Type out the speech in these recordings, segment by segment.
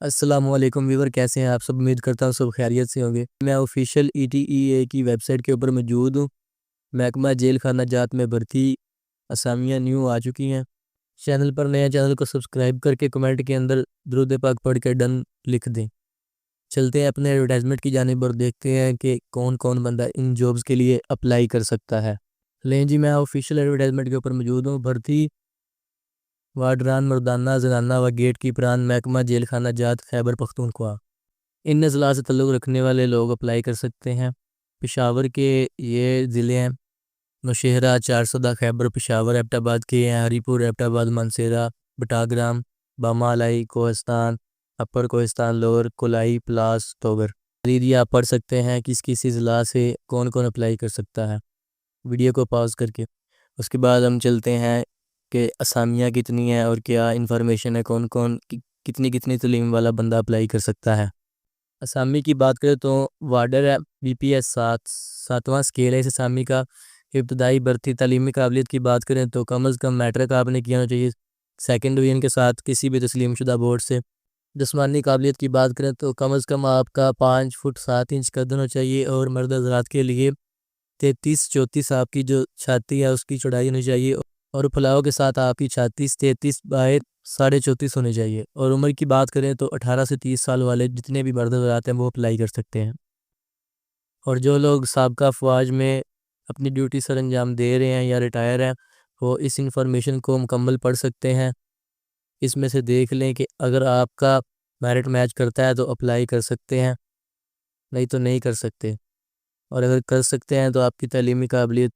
السلام علیکم ویور، کیسے ہیں آپ سب؟ امید کرتا ہوں سب خیریت سے ہوں گے۔ میں آفیشیل ETEA کی ویب سائٹ کے اوپر موجود ہوں۔ محکمہ جیل خانہ جات میں بھرتی اسامیاں نیو آ چکی ہیں۔ چینل پر نیا، چینل کو سبسکرائب کر کے کمنٹ کے اندر درود پاک پڑھ کے ڈن لکھ دیں۔ چلتے ہیں اپنے ایڈورٹائزمنٹ کی جانب اور دیکھتے ہیں کہ کون کون بندہ ان جابز کے لیے اپلائی کر سکتا ہے۔ لیں جی، میں آفیشیل ایڈورٹائزمنٹ کے اوپر موجود ہوں۔ بھرتی وارڈران مردانہ زنانہ و گیٹ کیپران محکمہ جیل خانہ جات خیبر پختونخوا، ان اضلاع سے تعلق رکھنے والے لوگ اپلائی کر سکتے ہیں۔ پشاور کے یہ ضلع ہیں: نوشہرہ، چارسدہ، خیبر پشاور، ایبٹ آباد کے ہیں، ہری پور، ایبٹ آباد، منسیرہ، بٹاگرام، بامالائی، کوہستان، اپر کوہستان، لوور کولائی، پلاس، توگر۔ مزید آپ پڑھ سکتے ہیں کس اضلاع سے کون کون اپلائی کر سکتا ہے، ویڈیو کو پاز کر کے۔ اس کے بعد ہم چلتے ہیں کہ اسامیاں کتنی ہیں اور کیا انفارمیشن ہے، کون کون کتنی تعلیم والا بندہ اپلائی کر سکتا ہے۔ اسامی کی بات کریں تو وارڈر ہے، BPS 7واں سکیل ہے اس اسامی کا۔ ابتدائی بھرتی تعلیمی قابلیت کی بات کریں تو کم از کم میٹرک آپ نے کیا ہونا چاہیے 2nd ڈویژن کے ساتھ کسی بھی تسلیم شدہ بورڈ سے۔ جسمانی قابلیت کی بات کریں تو کم از کم آپ کا 5 فٹ 7 انچ قد ہونا چاہیے، اور مرد حضرات کے لیے 33-34 آپ کی جو چھاتی ہے اس کی چوڑائی ہونی چاہیے، اور پھلاؤ کے ساتھ آپ کی چھاتی 33 بائی 34.5 ہونی چاہیے۔ اور عمر کی بات کریں تو 18 سے 30 سال والے جتنے بھی مرد حضرات ہیں وہ اپلائی کر سکتے ہیں۔ اور جو لوگ سابقہ افواج میں اپنی ڈیوٹی سر انجام دے رہے ہیں یا ریٹائر ہیں، وہ اس انفارمیشن کو مکمل پڑھ سکتے ہیں۔ اس میں سے دیکھ لیں کہ اگر آپ کا میرٹ میچ کرتا ہے تو اپلائی کر سکتے ہیں، نہیں تو نہیں کر سکتے۔ اور اگر کر سکتے ہیں تو آپ کی تعلیمی قابلیت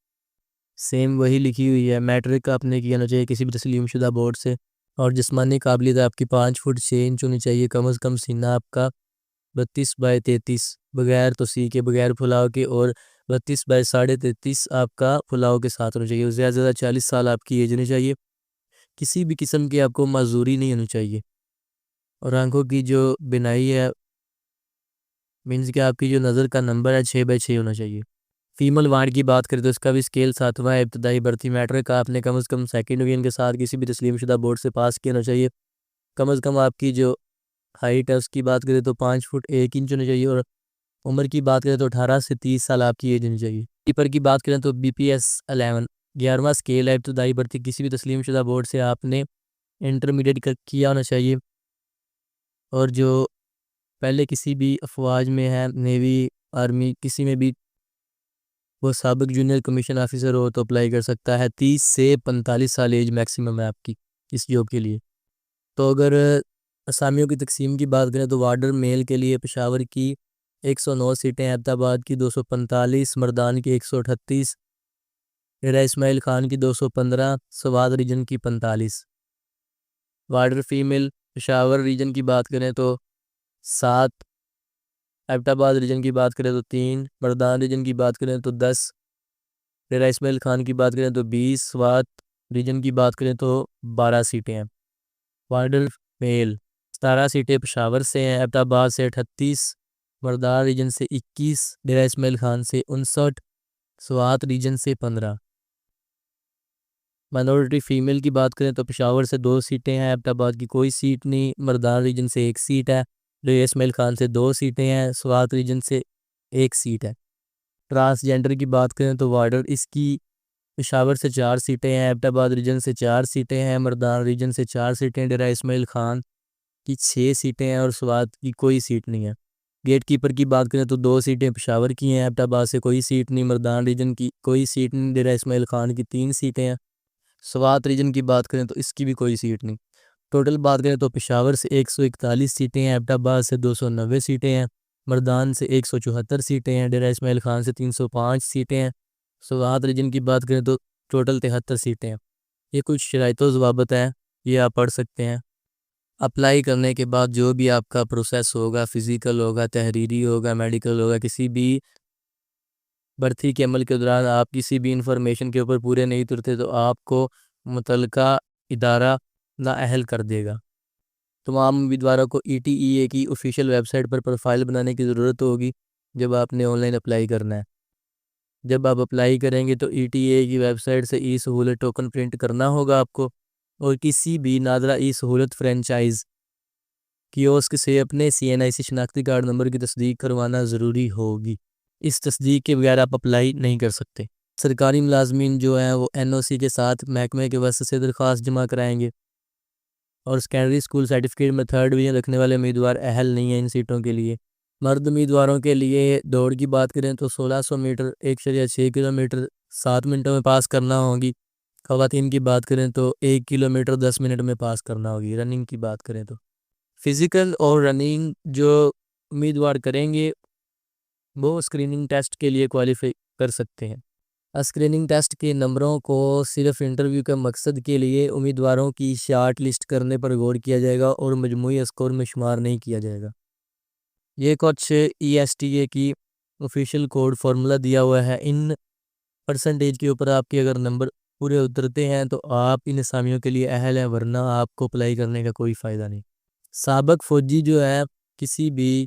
سیم وہی لکھی ہوئی ہے، میٹرک آپ نے کیا ہونا چاہیے کسی بھی تسلیم شدہ بورڈ سے، اور جسمانی قابلیت آپ کی 5 فٹ 6 انچ ہونی چاہیے، کم از کم سینہ آپ کا 32 بائی 33 بغیر توسیع کے، بغیر پھلاؤ کے، اور 32 بائی 33.5 آپ کا پھلاؤ کے ساتھ ہونا چاہیے، اور زیادہ سے زیادہ 40 سال آپ کی ایج ہونی چاہیے۔ کسی بھی قسم کی آپ کو معذوری نہیں ہونی چاہیے، اور آنکھوں کی جو بینائی ہے مینز کہ آپ کی جو نظر کا نمبر ہے 6 بائی 6 ہونا چاہیے۔ فیمل وارڈ کی بات کریں تو اس کا بھی سکیل 7واں ہے۔ ابتدائی بھرتی میٹرک آپ نے کم از کم 2nd ڈویژن کے ساتھ کسی بھی تسلیم شدہ بورڈ سے پاس کیا ہونا چاہیے۔ کم از کم آپ کی جو ہائٹ ہے اس کی بات کریں تو 5 فٹ 1 انچ ہونی چاہیے، اور عمر کی بات کریں تو 18 سے 30 سال آپ کی ایج ہونی چاہیے۔ کیپر کی بات کریں تو BPS 11 11واں سکیل ہے۔ ابتدائی بھرتی کسی بھی تسلیم شدہ بورڈ سے آپ نے انٹرمیڈیٹ کیا ہونا چاہیے، اور جو پہلے کسی بھی افواج میں ہے، نیوی، آرمی، کسی میں بھی وہ سابق جونیئر کمیشن آفیسر ہو تو اپلائی کر سکتا ہے۔ 30 سے 45 سال ایج میکسیمم ہے آپ کی اس جاب کے لیے۔ تو اگر اسامیوں کی تقسیم کی بات کریں تو وارڈر میل کے لیے پشاور کی 109 سیٹیں، ایبٹ آباد کی 245، مردان کی 138، ڈیرہ اسماعیل خان کی 215، سوات ریجن کی 45۔ وارڈر فیمیل پشاور ریجن کی بات کریں تو 7، ایبٹ آباد ریجن کی بات کریں تو 3، مردان ریجن کی بات کریں تو 10، ڈیرہ اسماعیل خان کی بات کریں تو 20، سوات ریجن کی بات کریں تو 12 سیٹیں ہیں۔ وارڈر میل 17 سیٹیں پشاور سے ہیں، ایبٹ آباد سے 38، مردان ریجن سے 21، ڈیرہ اسماعیل خان سے 59، سوات ریجن سے 15۔ مائنورٹی فیمیل کی بات کریں تو پشاور سے 2 سیٹیں ہیں، ایبٹ آباد کی کوئی سیٹ نہیں، مردان ریجن سے 1 سیٹ ہے، ڈیرہ اسماعیل خان سے 2 سیٹیں ہیں، سوات ریجن سے 1 سیٹ ہے۔ ٹرانسجنڈر کی بات کریں تو وارڈر اس کی پشاور سے 4 سیٹیں ہیں، ایبٹ آباد ریجن سے 4 سیٹیں ہیں، مردان ریجن سے 4 سیٹیں، ڈیرہ اسماعیل خان کی 6 سیٹیں ہیں، اور سوات کی کوئی سیٹ نہیں ہے۔ گیٹ کیپر کی بات کریں تو 2 سیٹیں پشاور کی ہیں، ایبٹ آباد سے کوئی سیٹ نہیں، مردان ریجن کی کوئی سیٹ نہیں، ڈیرہ اسماعیل خان کی 3 سیٹیں ہیں، سوات ریجن کی بات کریں تو اس کی بھی کوئی سیٹ نہیں۔ ٹوٹل بات کریں تو پشاور سے 141 سیٹیں ہیں، ایبٹ آباد سے 290 سیٹیں ہیں، مردان سے 174 سیٹیں ہیں، ڈیرہ اسماعیل خان سے 305 سیٹیں ہیں، سوات ریجن کی بات کریں تو ٹوٹل 73 سیٹیں ہیں۔ یہ کچھ شرائط و ضوابط ہیں، یہ آپ پڑھ سکتے ہیں۔ اپلائی کرنے کے بعد جو بھی آپ کا پروسیس ہوگا، فزیکل ہوگا، تحریری ہوگا، میڈیکل ہوگا، کسی بھی بھرتی کے عمل کے دوران آپ کسی بھی انفارمیشن کے اوپر پورے نہیں اترتے تو آپ کو متعلقہ ادارہ نااہل کر دے گا۔ تمام امیدواروں کو ETEA کی آفیشیل ویب سائٹ پر پروفائل بنانے کی ضرورت ہوگی جب آپ نے آن لائن اپلائی کرنا ہے۔ جب آپ اپلائی کریں گے تو ETEA کی ویب سائٹ سے ای سہولت ٹوکن پرنٹ کرنا ہوگا آپ کو، اور کسی بھی نادرہ ای سہولت فرنچائز کیوسک سے اپنے CNIC شناختی کارڈ نمبر کی تصدیق کروانا ضروری ہوگی۔ اس تصدیق کے بغیر آپ اپلائی نہیں کر سکتے۔ سرکاری ملازمین جو ہیں وہ NOC کے ساتھ محکمے کے واسطے سے درخواست جمع کرائیں گے، اور سیکنڈری اسکول سرٹیفکیٹ میں 3rd ڈویژن رکھنے والے امیدوار اہل نہیں ہیں ان سیٹوں کے لیے۔ مرد امیدواروں کے لیے دوڑ کی بات کریں تو 1600 میٹر 1.6 کلومیٹر 7 منٹوں میں پاس کرنا ہوگی۔ خواتین کی بات کریں تو 1 کلومیٹر 10 منٹ میں پاس کرنا ہوگی۔ رننگ کی بات کریں تو فزیکل اور رننگ جو امیدوار کریں گے وہ اسکریننگ ٹیسٹ کے لیے کوالیفائی کر سکتے ہیں۔ اسکریننگ ٹیسٹ کے نمبروں کو صرف انٹرویو کے مقصد کے لیے امیدواروں کی شارٹ لسٹ کرنے پر غور کیا جائے گا اور مجموعی اسکور میں شمار نہیں کیا جائے گا۔ یہ کچھ ESTA کی آفیشیل کوڈ فارمولہ دیا ہوا ہے۔ ان پرسنٹیج کے اوپر آپ کے اگر نمبر پورے اترتے ہیں تو آپ ان اسامیوں کے لیے اہل ہیں، ورنہ آپ کو اپلائی کرنے کا کوئی فائدہ نہیں۔ سابق فوجی جو ہے کسی بھی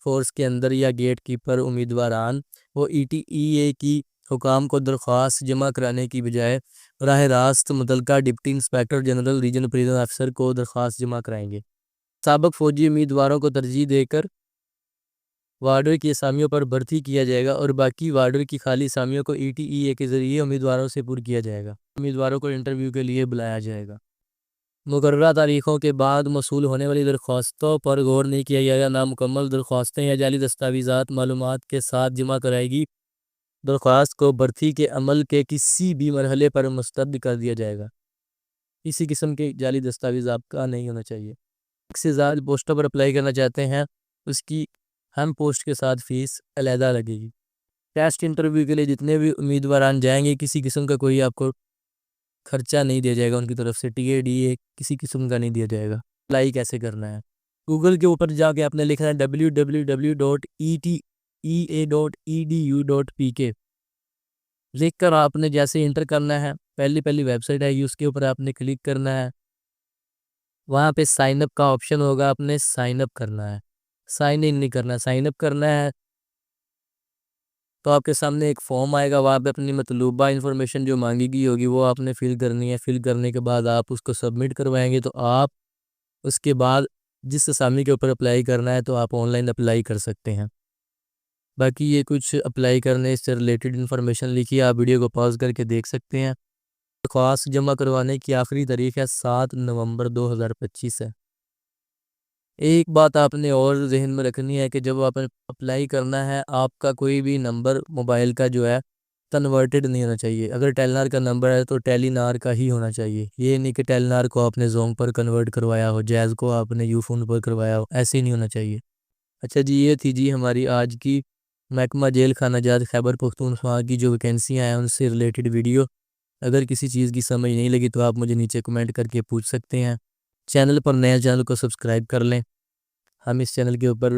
فورس کے اندر یا گیٹ کیپر امیدواران وہ ETEA کی حکام کو درخواست جمع کرانے کی بجائے براہ راست متعلقہ deputy inspector general region prison افسر کو درخواست جمع کرائیں گے۔ سابق فوجی امیدواروں کو ترجیح دے کر وارڈر کی اسامیوں پر بھرتی کیا جائے گا اور باقی وارڈر کی خالی اسامیوں کو ETEA کے ذریعے امیدواروں سے پر کیا جائے گا۔ امیدواروں کو انٹرویو کے لیے بلایا جائے گا۔ مقررہ تاریخوں کے بعد موصول ہونے والی درخواستوں پر غور نہیں کیا جائے گا۔ نامکمل درخواستیں یا جعلی دستاویزات معلومات کے ساتھ جمع کرائی گئی درخواست کو بھرتی کے عمل کے کسی بھی مرحلے پر مسترد کر دیا جائے گا۔ اسی قسم کے جعلی دستاویز آپ کا نہیں ہونا چاہیے۔ ایک سے زیادہ پوسٹوں پر اپلائی کرنا چاہتے ہیں اس کی ہم پوسٹ کے ساتھ فیس علیحدہ لگے گی۔ ٹیسٹ انٹرویو کے لیے جتنے بھی امیدواران جائیں گے کسی قسم کا کوئی آپ کو خرچہ نہیں دیا جائے گا، ان کی طرف سے TADA کسی قسم کا نہیں دیا جائے گا۔ اپلائی کیسے کرنا ہے؟ گوگل کے اوپر جا کے آپ نے لکھنا ہے www.eta.edu.pk لکھ کر آپ نے جیسے انٹر کرنا ہے، پہلی ویب سائٹ ہے اس کے اوپر آپ نے کلک کرنا ہے۔ وہاں پہ سائن اپ کا آپشن ہوگا، آپ نے سائن اپ کرنا ہے، سائن ان نہیں کرنا، سائن اپ کرنا ہے۔ تو آپ کے سامنے ایک فارم آئے گا، وہاں پہ اپنی مطلوبہ انفارمیشن جو مانگی گئی ہوگی وہ آپ نے فل کرنی ہے۔ فل کرنے کے بعد آپ اس کو سبمٹ کروائیں گے تو آپ اس کے بعد جس اسامی کے اوپر اپلائی کرنا ہے تو آپ آن لائن اپلائی کر سکتے ہیں۔ باقی یہ کچھ اپلائی کرنے سے ریلیٹڈ انفارمیشن لکھی ہے، آپ ویڈیو کو پاز کر کے دیکھ سکتے ہیں۔ درخواست جمع کروانے کی آخری تاریخ ہے 7 نومبر 2025 ہے۔ ایک بات آپ نے اور ذہن میں رکھنی ہے کہ جب آپ اپلائی کرنا ہے آپ کا کوئی بھی نمبر موبائل کا جو ہے کنورٹڈ نہیں ہونا چاہیے۔ اگر ٹیلی نار کا نمبر ہے تو ٹیلی نار کا ہی ہونا چاہیے۔ یہ نہیں کہ ٹیلی نار کو آپ نے زوم پر کنورٹ کروایا ہو، جیز کو آپ نے یو فون پر کروایا ہو، ایسے ہی نہیں ہونا چاہیے۔ اچھا جی، یہ تھی جی ہماری آج کی محکمہ جیل خانہ جات خیبر پختونخوا کی جو ویکینسیاں ہیں ان سے ریلیٹڈ ویڈیو۔ اگر کسی چیز کی سمجھ نہیں لگی تو آپ مجھے نیچے کمنٹ کر کے پوچھ سکتے ہیں۔ چینل پر نیا چینل کو سبسکرائب کر لیں۔ ہم اس چینل کے اوپر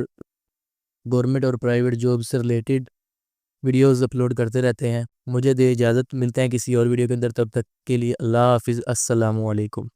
گورنمنٹ اور پرائیویٹ جاب سے ریلیٹڈ ویڈیوز اپلوڈ کرتے رہتے ہیں۔ مجھے دے اجازت، ملتے ہیں کسی اور ویڈیو کے اندر، تب تک کے لیے اللہ حافظ، السلام علیکم۔